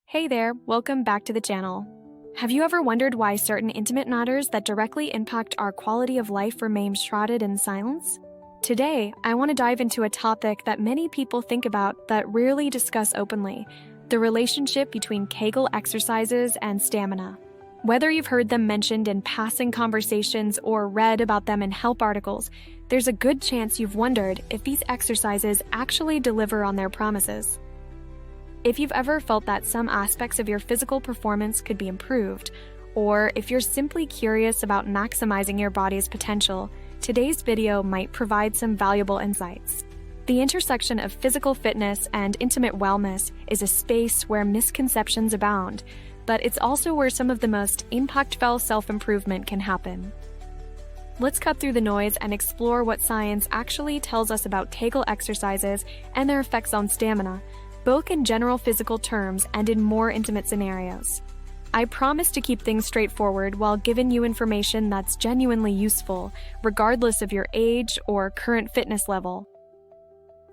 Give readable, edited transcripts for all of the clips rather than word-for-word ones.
Hey there, welcome back to the channel. Have you ever wondered why certain intimate matters that directly impact our quality of life remain shrouded in silence? Today, I want to dive into a topic that many people think about but rarely discuss openly: the relationship between Kegel exercises and stamina. Whether you've heard them mentioned in passing conversations or read about them in help articles, there's a good chance you've wondered if these exercises actually deliver on their promises. If you've ever felt that some aspects of your physical performance could be improved, or if you're simply curious about maximizing your body's potential, today's video might provide some valuable insights. The intersection of physical fitness and intimate wellness is a space where misconceptions abound, but it's also where some of the most impactful self-improvement can happen. Let's cut through the noise and explore what science actually tells us about Kegel exercises and their effects on stamina, both in general physical terms and in more intimate scenarios. I promise to keep things straightforward while giving you information that's genuinely useful, regardless of your age or current fitness level.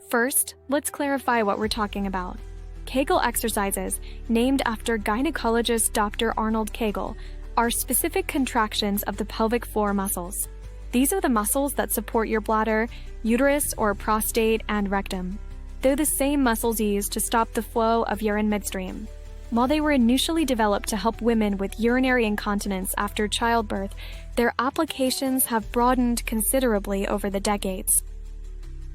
First, let's clarify what we're talking about. Kegel exercises, named after gynecologist Dr. Arnold Kegel, are specific contractions of the pelvic floor muscles. These are the muscles that support your bladder, uterus or prostate, and rectum. They're the same muscles used to stop the flow of urine midstream. While they were initially developed to help women with urinary incontinence after childbirth, their applications have broadened considerably over the decades.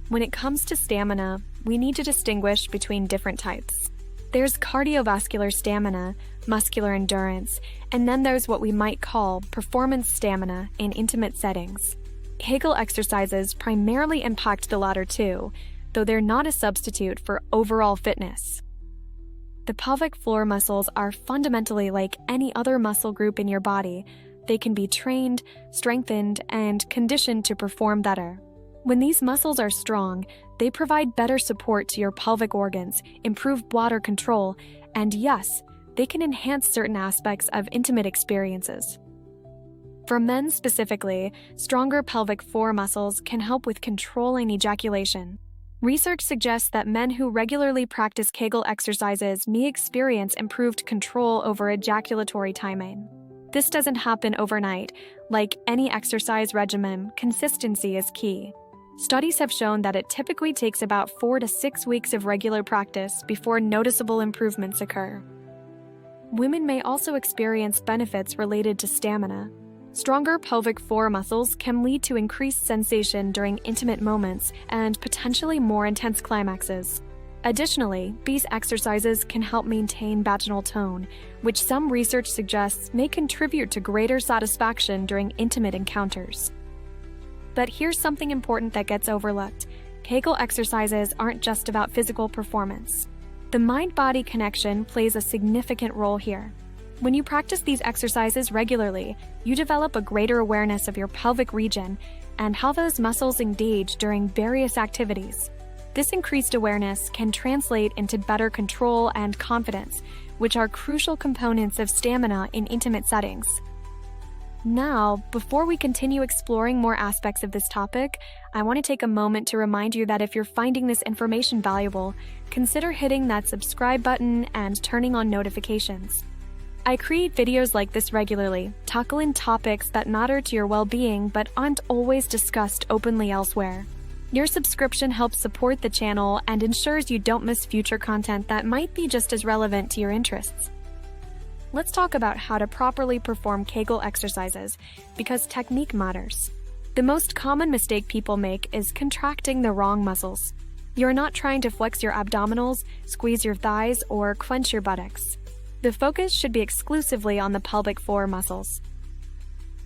When it comes to stamina, we need to distinguish between different types. There's cardiovascular stamina, muscular endurance, and then there's what we might call performance stamina in intimate settings. Kegel exercises primarily impact the latter two, though they're not a substitute for overall fitness. The pelvic floor muscles are fundamentally like any other muscle group in your body. They can be trained, strengthened, and conditioned to perform better. When these muscles are strong, they provide better support to your pelvic organs, improve bladder control, and yes, they can enhance certain aspects of intimate experiences. For men specifically, stronger pelvic floor muscles can help with controlling ejaculation. Research suggests that men who regularly practice Kegel exercises may experience improved control over ejaculatory timing. This doesn't happen overnight. Like any exercise regimen, consistency is key. Studies have shown that it typically takes about 4 to 6 weeks of regular practice before noticeable improvements occur. Women may also experience benefits related to stamina. Stronger pelvic floor muscles can lead to increased sensation during intimate moments and potentially more intense climaxes. Additionally, these exercises can help maintain vaginal tone, which some research suggests may contribute to greater satisfaction during intimate encounters. But here's something important that gets overlooked. Kegel exercises aren't just about physical performance. The mind-body connection plays a significant role here. When you practice these exercises regularly, you develop a greater awareness of your pelvic region and how those muscles engage during various activities. This increased awareness can translate into better control and confidence, which are crucial components of stamina in intimate settings. Now, before we continue exploring more aspects of this topic, I want to take a moment to remind you that if you're finding this information valuable, consider hitting that subscribe button and turning on notifications. I create videos like this regularly, tackling topics that matter to your well-being but aren't always discussed openly elsewhere. Your subscription helps support the channel and ensures you don't miss future content that might be just as relevant to your interests. Let's talk about how to properly perform Kegel exercises, because technique matters. The most common mistake people make is contracting the wrong muscles. You're not trying to flex your abdominals, squeeze your thighs, or clench your buttocks. The focus should be exclusively on the pelvic floor muscles.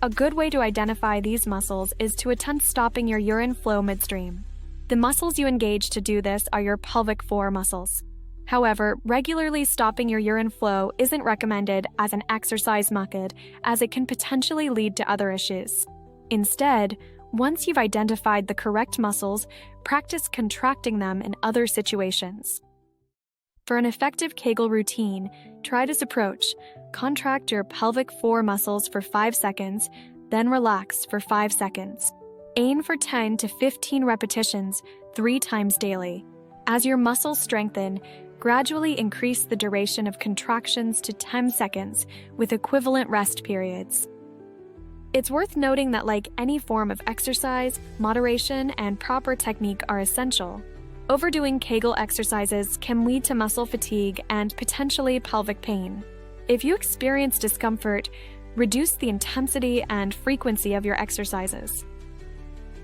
A good way to identify these muscles is to attempt stopping your urine flow midstream. The muscles you engage to do this are your pelvic floor muscles. However, regularly stopping your urine flow isn't recommended as an exercise method, as it can potentially lead to other issues. Instead, once you've identified the correct muscles, practice contracting them in other situations. For an effective Kegel routine, try this approach. Contract your pelvic floor muscles for 5 seconds, then relax for 5 seconds. Aim for 10 to 15 repetitions 3 times daily. As your muscles strengthen, Gradually increase the duration of contractions to 10 seconds with equivalent rest periods. It's worth noting that, like any form of exercise, moderation and proper technique are essential. Overdoing Kegel exercises can lead to muscle fatigue and potentially pelvic pain. If you experience discomfort, reduce the intensity and frequency of your exercises.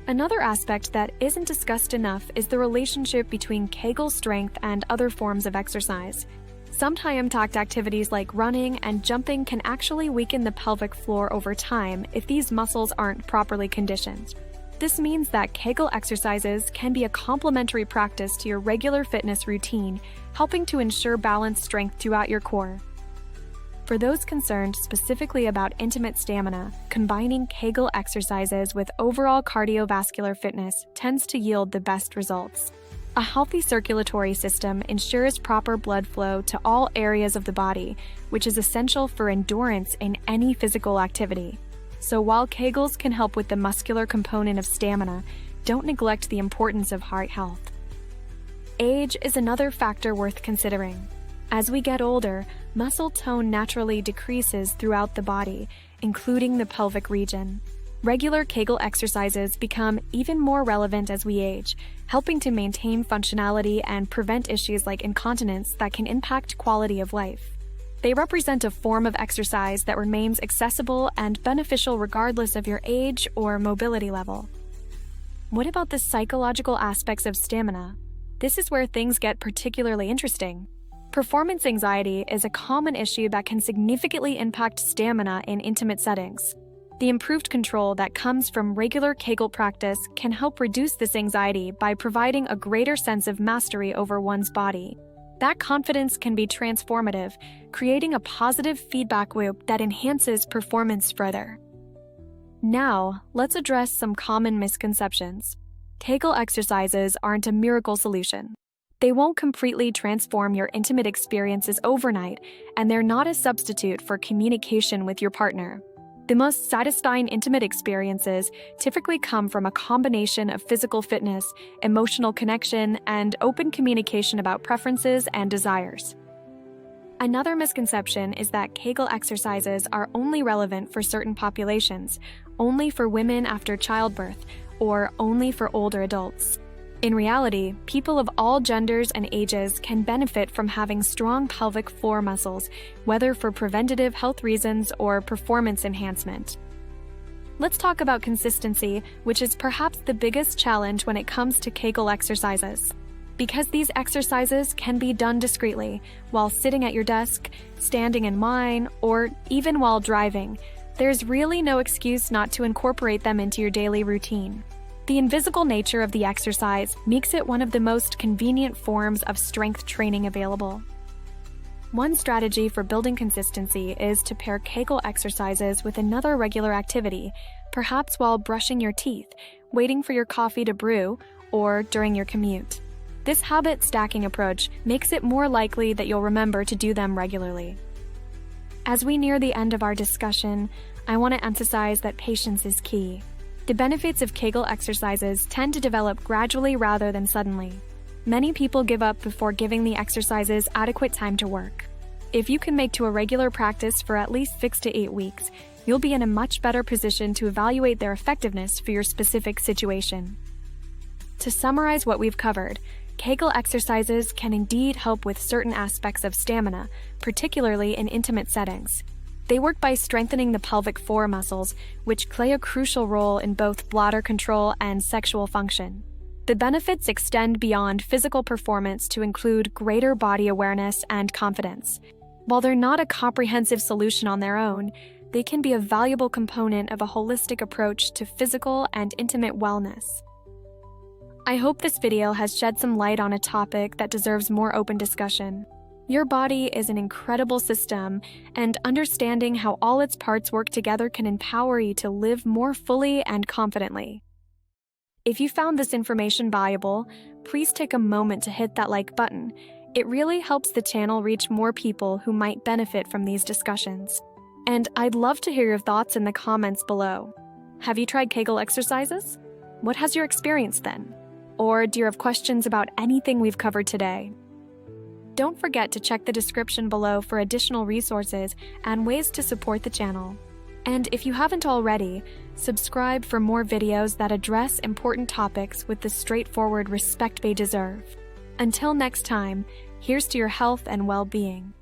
Another aspect that isn't discussed enough is the relationship between Kegel strength and other forms of exercise. Some high-impact activities like running and jumping can actually weaken the pelvic floor over time if these muscles aren't properly conditioned. This means that Kegel exercises can be a complementary practice to your regular fitness routine, helping to ensure balanced strength throughout your core. For those concerned specifically about intimate stamina, combining Kegel exercises with overall cardiovascular fitness tends to yield the best results. A healthy circulatory system ensures proper blood flow to all areas of the body, which is essential for endurance in any physical activity. So while Kegels can help with the muscular component of stamina, don't neglect the importance of heart health. Age is another factor worth considering. As we get older, muscle tone naturally decreases throughout the body, including the pelvic region. Regular Kegel exercises become even more relevant as we age, helping to maintain functionality and prevent issues like incontinence that can impact quality of life. They represent a form of exercise that remains accessible and beneficial regardless of your age or mobility level. What about the psychological aspects of stamina? This is where things get particularly interesting. Performance anxiety is a common issue that can significantly impact stamina in intimate settings. The improved control that comes from regular Kegel practice can help reduce this anxiety by providing a greater sense of mastery over one's body. That confidence can be transformative, creating a positive feedback loop that enhances performance further. Now, let's address some common misconceptions. Kegel exercises aren't a miracle solution. They won't completely transform your intimate experiences overnight, and they're not a substitute for communication with your partner. The most satisfying intimate experiences typically come from a combination of physical fitness, emotional connection, and open communication about preferences and desires. Another misconception is that Kegel exercises are only relevant for certain populations, only for women after childbirth, or only for older adults. In reality, people of all genders and ages can benefit from having strong pelvic floor muscles, whether for preventative health reasons or performance enhancement. Let's talk about consistency, which is perhaps the biggest challenge when it comes to Kegel exercises. Because these exercises can be done discreetly, while sitting at your desk, standing in line, or even while driving, there's really no excuse not to incorporate them into your daily routine. The invisible nature of the exercise makes it one of the most convenient forms of strength training available. One strategy for building consistency is to pair Kegel exercises with another regular activity, perhaps while brushing your teeth, waiting for your coffee to brew, or during your commute. This habit stacking approach makes it more likely that you'll remember to do them regularly. As we near the end of our discussion, I want to emphasize that patience is key. The benefits of Kegel exercises tend to develop gradually rather than suddenly. Many people give up before giving the exercises adequate time to work. If you can make to a regular practice for at least 6 to 8 weeks, you'll be in a much better position to evaluate their effectiveness for your specific situation. To summarize what we've covered, Kegel exercises can indeed help with certain aspects of stamina, particularly in intimate settings. They work by strengthening the pelvic floor muscles, which play a crucial role in both bladder control and sexual function. The benefits extend beyond physical performance to include greater body awareness and confidence. While they're not a comprehensive solution on their own, they can be a valuable component of a holistic approach to physical and intimate wellness. I hope this video has shed some light on a topic that deserves more open discussion. Your body is an incredible system, and understanding how all its parts work together can empower you to live more fully and confidently. If you found this information valuable, please take a moment to hit that like button. It really helps the channel reach more people who might benefit from these discussions. And I'd love to hear your thoughts in the comments below. Have you tried Kegel exercises? What has your experience been? Or do you have questions about anything we've covered today? Don't forget to check the description below for additional resources and ways to support the channel. And if you haven't already, subscribe for more videos that address important topics with the straightforward respect they deserve. Until next time, here's to your health and well-being.